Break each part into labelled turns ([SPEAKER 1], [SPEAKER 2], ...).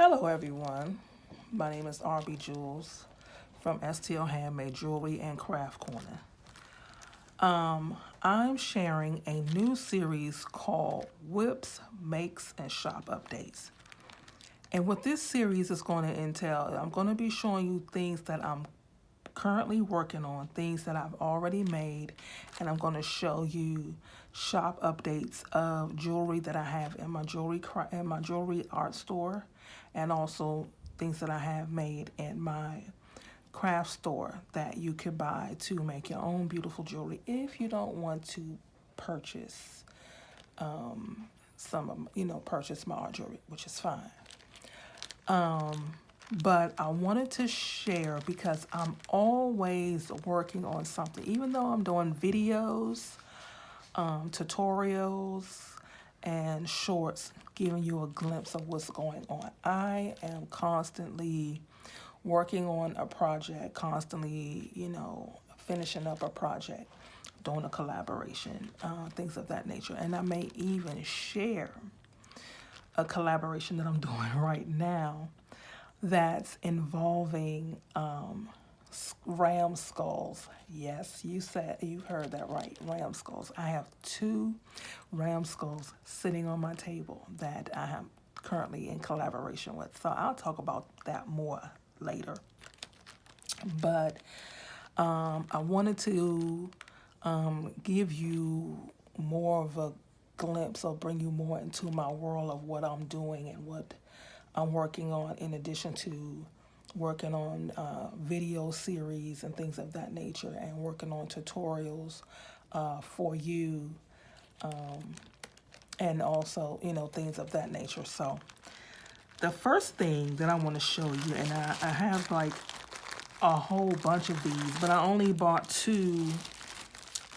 [SPEAKER 1] Hello everyone, my name is RB Jules from STL Handmade Jewelry and Craft Corner. I'm sharing a new series called WIPS Makes and Shop Updates. And what this series is going to entail, I'm going to be showing you things that I'm currently working on, things that I've already made, and I'm going to show you shop updates of jewelry that I have in my jewelry art store, and also things that I have made in my craft store that you could buy to make your own beautiful jewelry if you don't want to purchase purchase my art jewelry, which is fine. But I wanted to share because I'm always working on something. Even though I'm doing videos, tutorials, and shorts giving you a glimpse of what's going on, I am constantly working on a project, constantly, finishing up a project, doing a collaboration, things of that nature. And I may even share a collaboration that I'm doing right now that's involving ram skulls. Yes, you've heard that right, ram skulls. I have 2 ram skulls sitting on my table that I am currently in collaboration with. So I'll talk about that more later. But I wanted to give you more of a glimpse or bring you more into my world of what I'm doing and what I'm working on, in addition to working on video series and things of that nature, and working on tutorials for you, and also, things of that nature. So the first thing that I want to show you, and I have like a whole bunch of these, but I only bought 2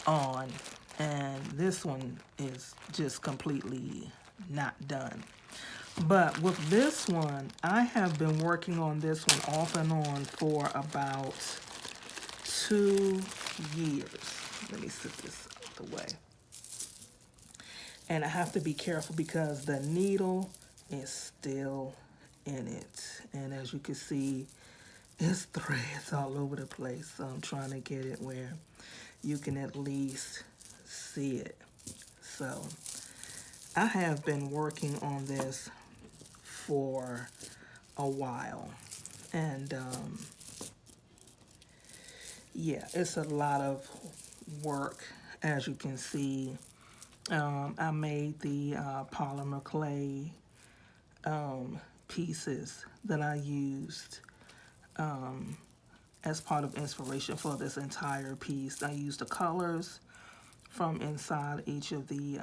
[SPEAKER 1] on, and this one is just completely not done. But with this one, I have been working on this one off and on for about 2 years. Let me set this out the way. And I have to be careful because the needle is still in it. And as you can see, it's threads all over the place. So I'm trying to get it where you can at least see it. So I have been working on this for a while, and yeah, it's a lot of work. As you can see, I made the polymer clay pieces that I used as part of inspiration for this entire piece. I used the colors from inside each of the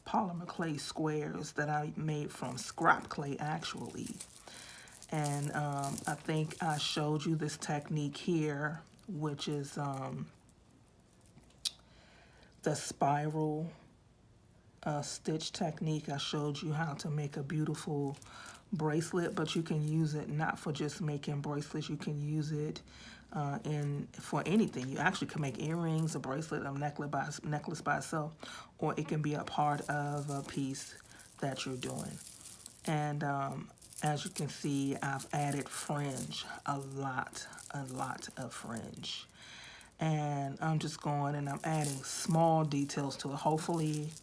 [SPEAKER 1] polymer clay squares that I made from scrap clay, actually. And I think I showed you this technique here, which is the spiral stitch technique. I showed you how to make a beautiful bracelet, but you can use it not for just making bracelets. You can use it for anything. You actually can make earrings, a bracelet, a necklace by itself, or it can be a part of a piece that you're doing. And as you can see, I've added fringe, a lot of fringe. And I'm just going and I'm adding small details to it. Hopefully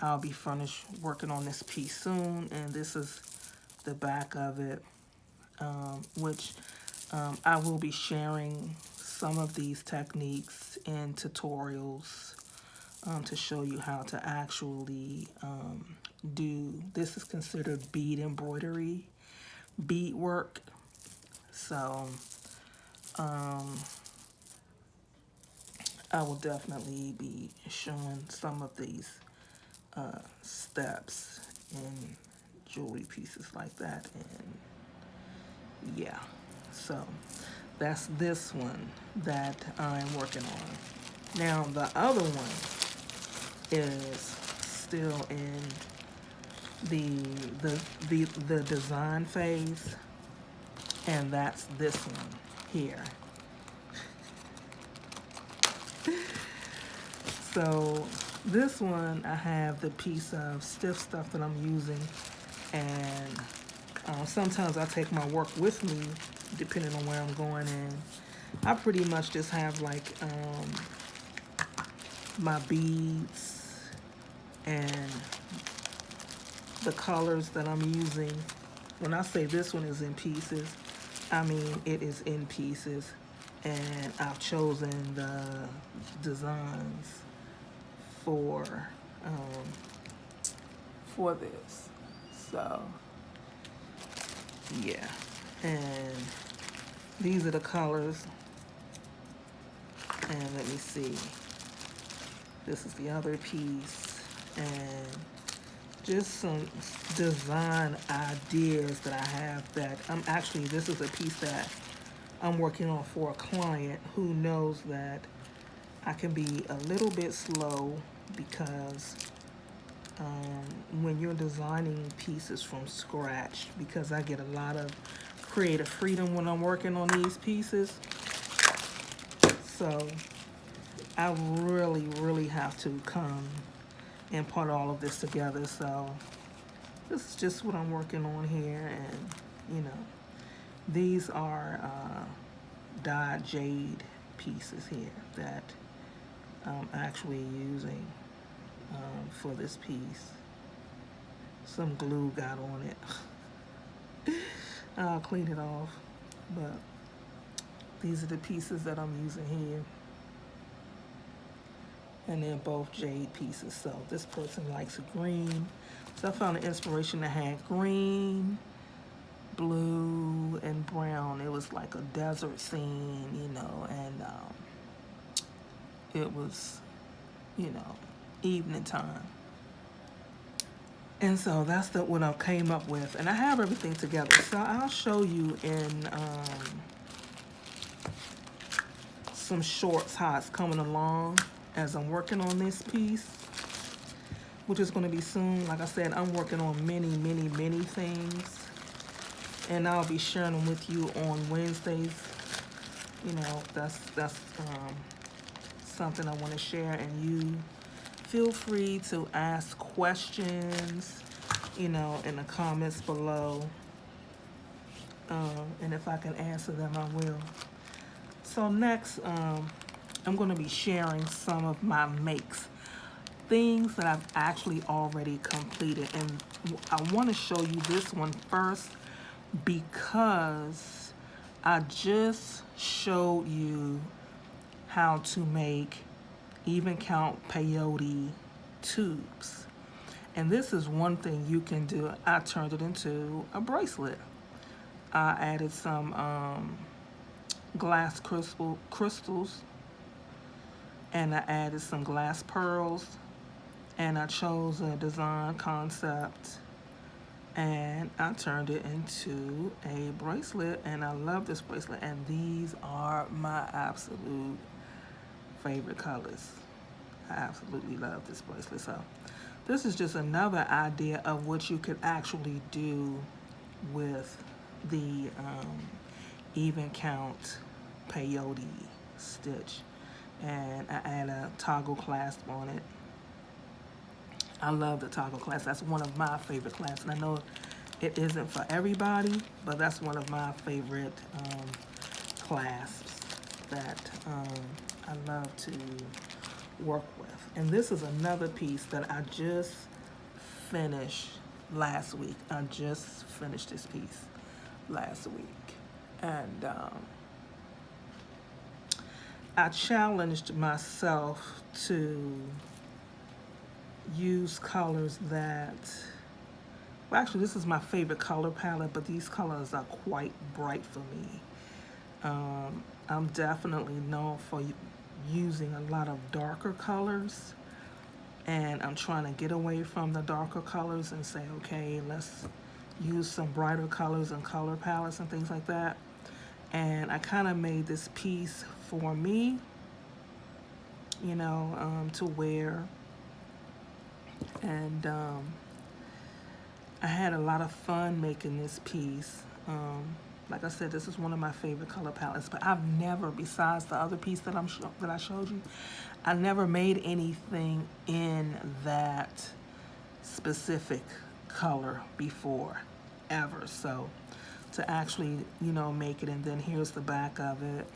[SPEAKER 1] I'll be finished working on this piece soon. And this is the back of it, which I will be sharing some of these techniques in tutorials to show you how to actually do. This is considered bead embroidery, bead work. So I will definitely be showing some of these steps in jewelry pieces like that. And yeah, so that's this one that I'm working on. Now the other one is still in the design phase, and that's this one here. So this one, I have the piece of stiff stuff that I'm using, and Sometimes I take my work with me, depending on where I'm going, and I pretty much just have like my beads and the colors that I'm using. When I say this one is in pieces, I mean it is in pieces, and I've chosen the designs for this. So yeah, and these are the colors. And let me see, this is the other piece, and just some design ideas that I have that this is a piece that I'm working on for a client who knows that I can be a little bit slow because when you're designing pieces from scratch, because I get a lot of creative freedom when I'm working on these pieces. So I really, really have to come and put all of this together. So this is just what I'm working on here. And, these are dyed jade pieces here that I'm actually using for this piece. Some glue got on it. I'll clean it off. But these are the pieces that I'm using here. And they're both jade pieces. So this person likes green. So I found an inspiration that had green, blue, and brown. It was like a desert scene, and it was, evening time. And so that's what I came up with. And I have everything together. So I'll show you in some shorts how it's coming along as I'm working on this piece, which is going to be soon. Like I said, I'm working on many, many, many things, and I'll be sharing them with you on Wednesdays. That's something I want to share, and you feel free to ask questions, in the comments below, and if I can answer them, I will. So next, I'm going to be sharing some of my makes, things that I've actually already completed. And I want to show you this one first because I just showed you how to make even count peyote tubes. And this is one thing you can do. I turned it into a bracelet. I added some glass crystals, and I added some glass pearls, and I chose a design concept, and I turned it into a bracelet, and I love this bracelet, and these are my absolute favorite colors. I absolutely love this bracelet. So this is just another idea of what you could actually do with the even count peyote stitch. And I add a toggle clasp on it. I love the toggle clasp. That's one of my favorite clasps. And I know it isn't for everybody, but that's one of my favorite clasps that I love to work with. And this is another piece that I just finished last week. I just finished this piece last week. And I challenged myself to use colors that, well, actually this is my favorite color palette, but these colors are quite bright for me. I'm definitely known for using a lot of darker colors, and I'm trying to get away from the darker colors and say, okay, let's use some brighter colors and color palettes and things like that. And I kind of made this piece for me, to wear. And I had a lot of fun making this piece. Like I said, this is one of my favorite color palettes, but I've never, besides the other piece that I showed you, I never made anything in that specific color before. forever. So to actually, you know, make it, and then here's the back of it.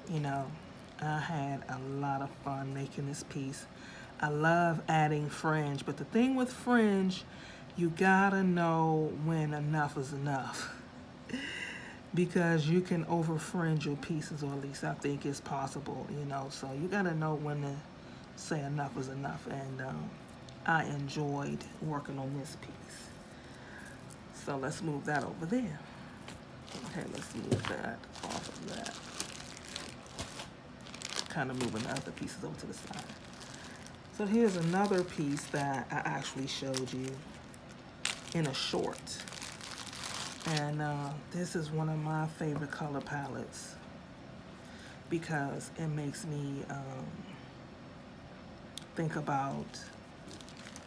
[SPEAKER 1] You know, I had a lot of fun making this piece. I love adding fringe, but the thing with fringe, you gotta know when enough is enough. Because you can over fringe your pieces, or at least I think it's possible, you know. So you gotta know when to say enough is enough, and I enjoyed working on this piece. So let's move that over there. Okay, let's move that off of that. Kind of moving the other pieces over to the side. So here's another piece that I actually showed you in a short. And this is one of my favorite color palettes because it makes me think about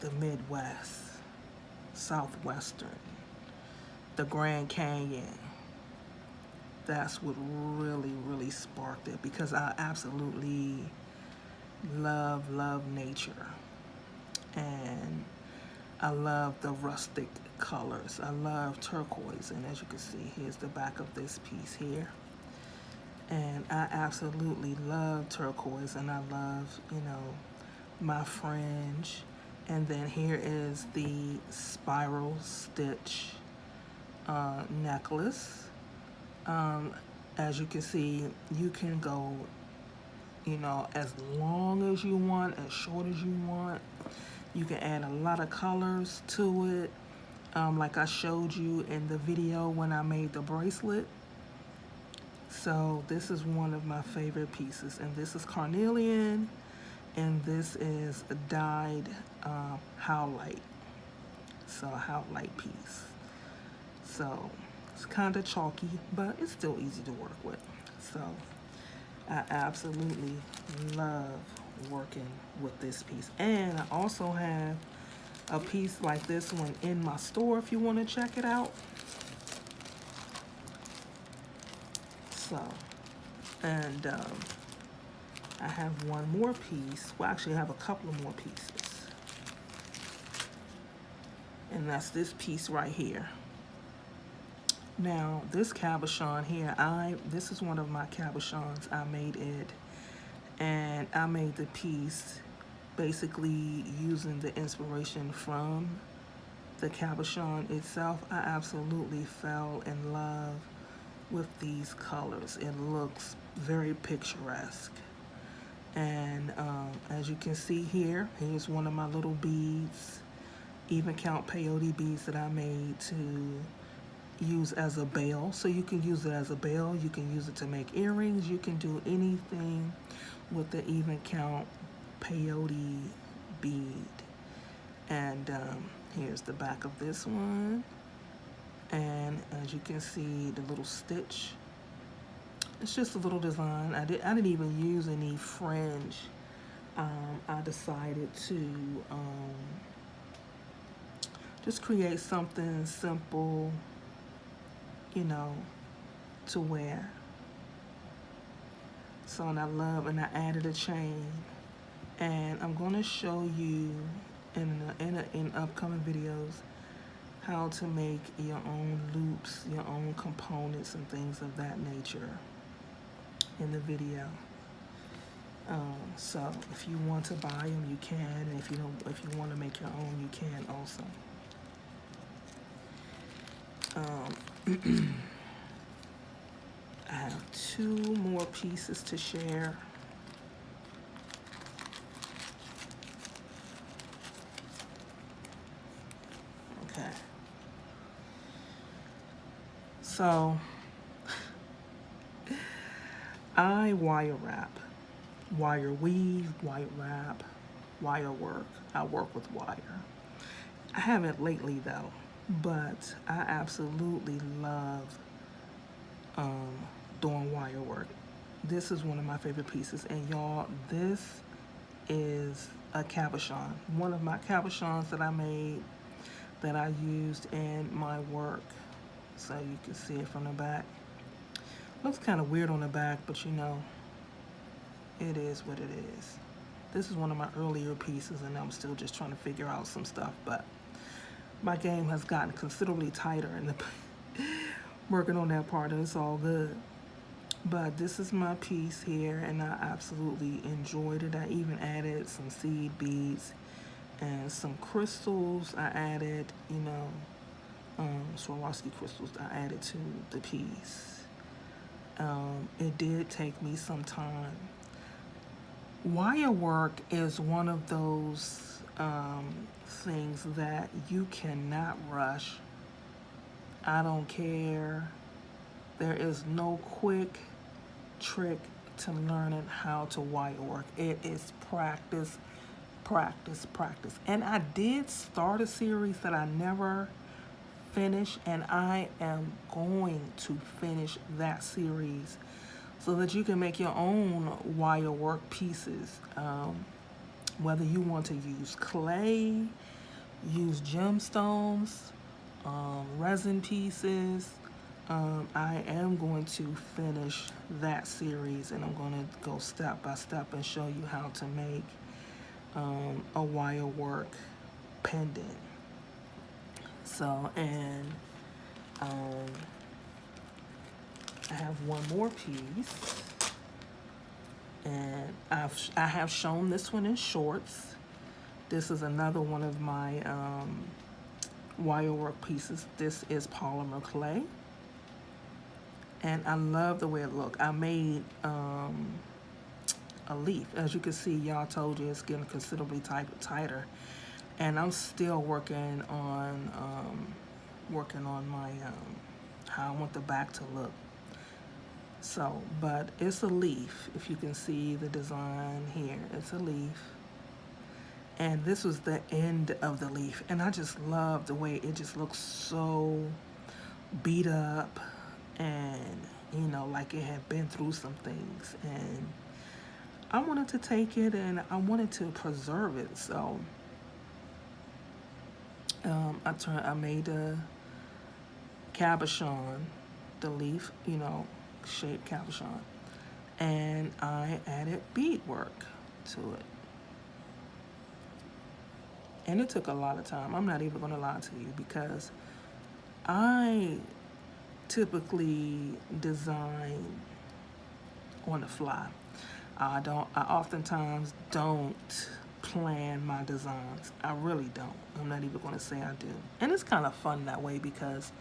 [SPEAKER 1] the Midwest, Southwestern, the Grand Canyon. That's what really, really sparked it, because I absolutely love nature. And I love the rustic colors. I love turquoise, and as you can see, here's the back of this piece here. And I absolutely love turquoise, and I love, you know, my fringe. And then here is the spiral stitch necklace. As you can see, you can go, you know, as long as you want, as short as you want. You can add a lot of colors to it, like I showed you in the video when I made the bracelet. So this is one of my favorite pieces, and this is carnelian, and this is a dyed howlite. So a howlite piece. So it's kind of chalky, but it's still easy to work with. So I absolutely love working with this piece. And I also have a piece like this one in my store if you want to check it out. So, and I have one more piece. Well, actually I have a couple of more pieces. And that's this piece right here. Now, this cabochon here, this is one of my cabochons. I made it, and I made the piece basically using the inspiration from the cabochon itself. I absolutely fell in love with these colors. It looks very picturesque. And as you can see here, here's one of my little beads, even count peyote beads that I made to use as a bell. So you can use it as a bell, you can use it to make earrings, you can do anything with the even count peyote bead. And here's the back of this one, and as you can see, the little stitch, it's just a little design. I didn't even use any fringe. I decided to just create something simple, you know, to wear. So, and I added a chain, and I'm going to show you in upcoming videos how to make your own loops, your own components and things of that nature in the video. So if you want to buy them, you can, and if you want to make your own, you can also. I have two more pieces to share. Okay. So I wire wrap, wire weave, wire wrap, wire work. I work with wire. I haven't lately though, but I absolutely love doing wire work. This is one of my favorite pieces, and y'all, this is a cabochon. One of my cabochons that I made that I used in my work. So you can see it from the back. Looks kind of weird on the back, but you know, it is what it is. This is one of my earlier pieces, and I'm still just trying to figure out some stuff, but my game has gotten considerably tighter and working on that part, and it's all good. But this is my piece here, and I absolutely enjoyed it. I even added some seed beads and some crystals. I added, Swarovski crystals I added to the piece. It did take me some time. Wire work is one of those things that you cannot rush. I don't care. There is no quick trick to learning how to wire work. It is practice, practice, practice. And I did start a series that I never finished, and I am going to finish that series so that you can make your own wire work pieces. Whether you want to use clay, use gemstones, resin pieces, I am going to finish that series, and I'm going to go step by step and show you how to make a wire work pendant. So, and I have one more piece, and I have shown this one in shorts. This is another one of my wire work pieces. This is polymer clay, and I love the way it looks. I made a leaf. As you can see, y'all, told you it's getting considerably tighter, and I'm still working on my how I want the back to look. So, but it's a leaf. If you can see the design here, it's a leaf. And this was the end of the leaf, and I just love the way it just looks so beat up, and like it had been through some things, and I wanted to take it and I wanted to preserve it. So I made a cabochon, the leaf, shaped cabochon, and I added beadwork to it. And it took a lot of time. I'm not even going to lie to you, because I typically design on the fly. I oftentimes don't plan my designs. I really don't. I'm not even going to say I do. And it's kind of fun that way, because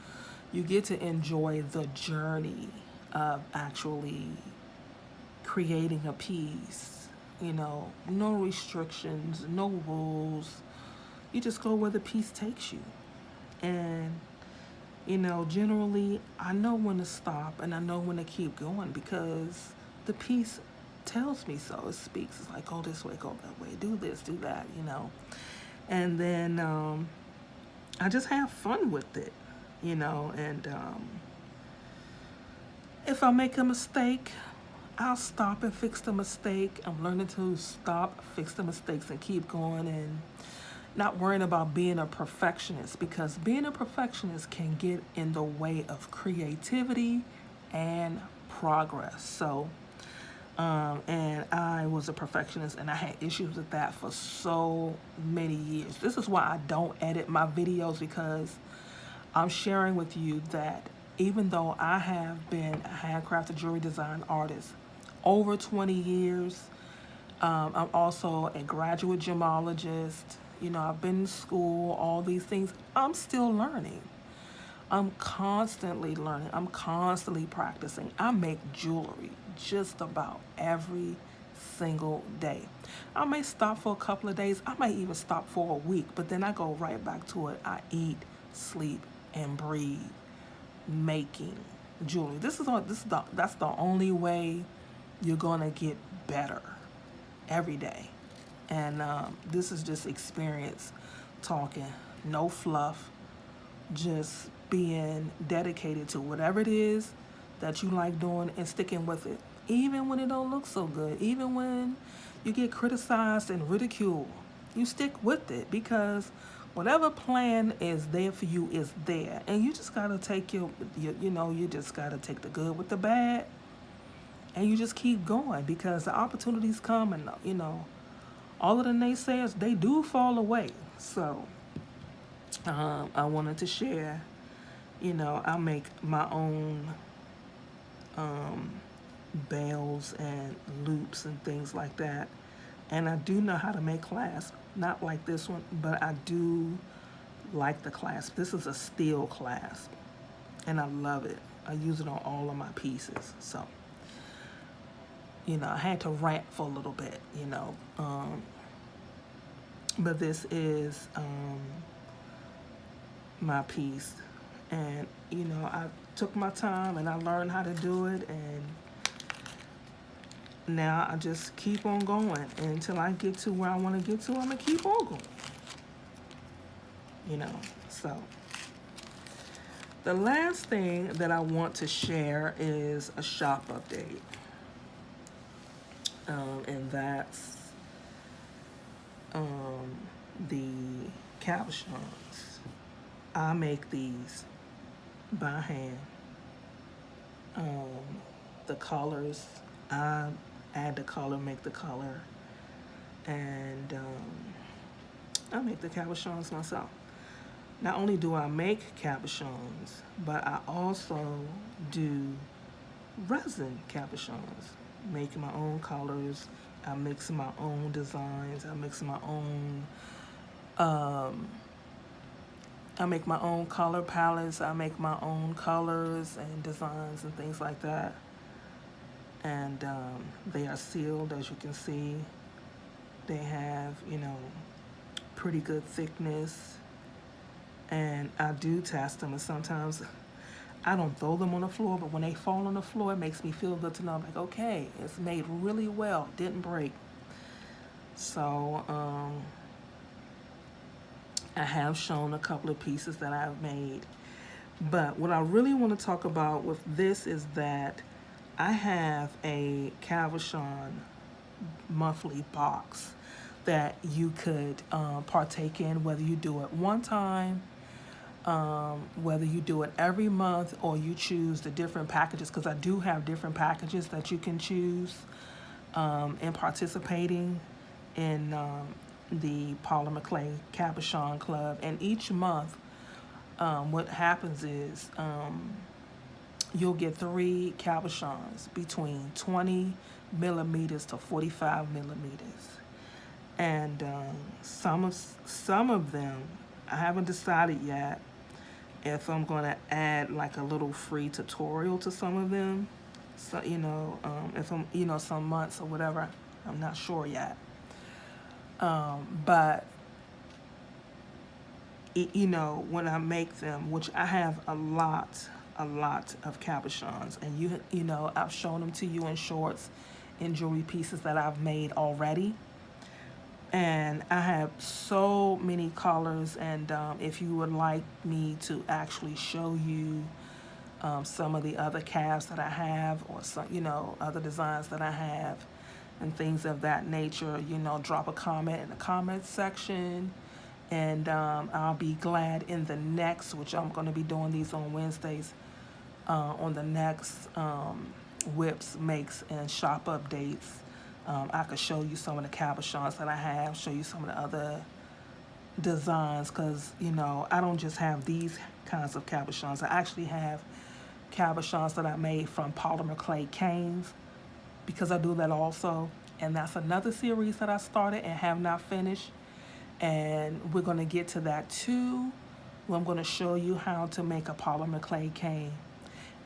[SPEAKER 1] you get to enjoy the journey of actually creating a piece. No restrictions, no rules. You just go where the piece takes you. And, generally, I know when to stop and I know when to keep going, because the piece tells me so. It speaks. It's like, go this way, go that way, do this, do that, And then I just have fun with it, and if I make a mistake, I'll stop and fix the mistake. I'm learning to stop, fix the mistakes, and keep going, and not worrying about being a perfectionist, because being a perfectionist can get in the way of creativity and progress. So, and I was a perfectionist, and I had issues with that for so many years. This is why I don't edit my videos, because I'm sharing with you that even though I have been a handcrafted jewelry design artist over 20 years, I'm also a graduate gemologist. I've been in school, all these things. I'm still learning. I'm constantly learning. I'm constantly practicing. I make jewelry just about every single day. I may stop for a couple of days. I might even stop for a week, but then I go right back to it. I eat, sleep, and breathe making jewelry. That's the only way you're gonna get better every day. And this is just experience talking, no fluff, just being dedicated to whatever it is that you like doing and sticking with it, even when it don't look so good, even when you get criticized and ridiculed. You stick with it, because whatever plan is there for you is there, and you just gotta take you just gotta take the good with the bad, and you just keep going, because the opportunities come, and all of the naysayers, they do fall away. So I wanted to share, I make my own bells and loops and things like that. And I do know how to make clasps, not like this one, but I do like the clasp. This is a steel clasp, and I love it. I use it on all of my pieces. So, I had to rant for a little bit, but this is my piece. And, I took my time and I learned how to do it, and now I just keep on going until I get to where I want to get to. I'm going to keep on going, So the last thing that I want to share is a shop update. And that's the cabochons. I make these by hand. The colors, I add the color, make the color, and I make the cabochons myself. Not only do I make cabochons, but I also do resin cabochons. Make my own colors. I mix my own designs. I mix my own. I make my own color palettes. I make my own colors and designs and things like that. And they are sealed, as you can see. They have, pretty good thickness. And I do test them, and sometimes I don't throw them on the floor, but when they fall on the floor, it makes me feel good to know, like, okay, it's made really well, didn't break. So I have shown a couple of pieces that I've made. But what I really want to talk about with this is that I have a cabochon monthly box that you could partake in, whether you do it one time, whether you do it every month, or you choose the different packages, because I do have different packages that you can choose in participating in the Polymer Clay Cabochon Club. And each month, what happens is you'll get 3 cabochons between 20 millimeters to 45 millimeters. And some of them, I haven't decided yet if I'm going to add like a little free tutorial to some of them. So, if I'm, some months or whatever, I'm not sure yet. But, when I make them, which I have a lot of cabochons, and I've shown them to you in shorts and jewelry pieces that I've made already. And I have so many colors, and if you would like me to actually show you some of the other calves that I have, or some, other designs that I have, and things of that nature, drop a comment in the comments section, and I'll be glad in the next, which I'm going to be doing these on Wednesdays, on the next WIPS makes and shop updates. I could show you some of the cabochons that I have, show you some of the other designs, because, I don't just have these kinds of cabochons. I actually have cabochons that I made from polymer clay canes, because I do that also. And that's another series that I started and have not finished. And we're going to get to that too, where I'm going to show you how to make a polymer clay cane.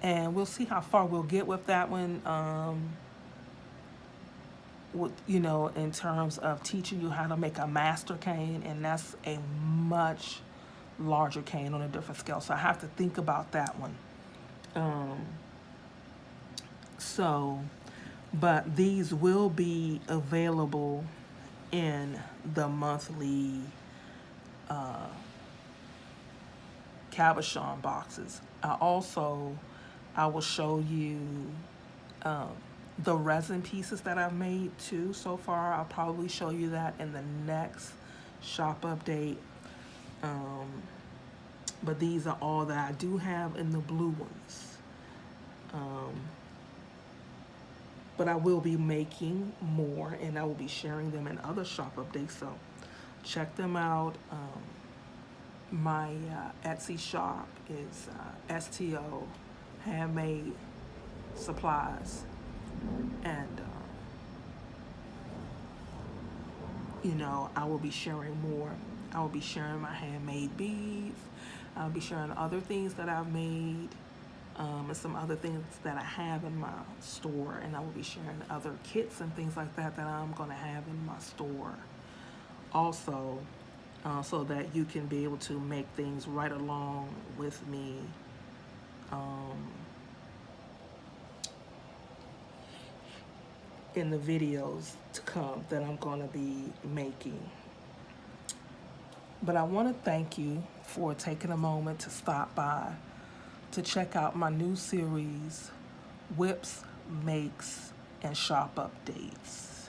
[SPEAKER 1] And we'll see how far we'll get with that one. In terms of teaching you how to make a master cane, and that's a much larger cane on a different scale. So I have to think about that one. But these will be available in the monthly cabochon boxes. I will show you the resin pieces that I've made too so far. I'll probably show you that in the next shop update. But these are all that I do have in the blue ones. But I will be making more, and I will be sharing them in other shop updates. So check them out. My Etsy shop is STO Handmade Supplies, and you know, I will be sharing more. I will be sharing my handmade beads. I'll be sharing other things that I've made, and some other things that I have in my store, and I will be sharing other kits and things like that that I'm going to have in my store also, so that you can be able to make things right along with me. In the videos to come that I'm going to be making. But I want to thank you for taking a moment to stop by to check out my new series, WIPS, Makes, and Shop Updates.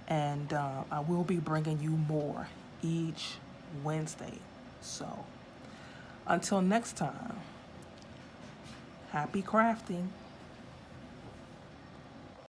[SPEAKER 1] And I will be bringing you more each Wednesday. So until next time, happy crafting.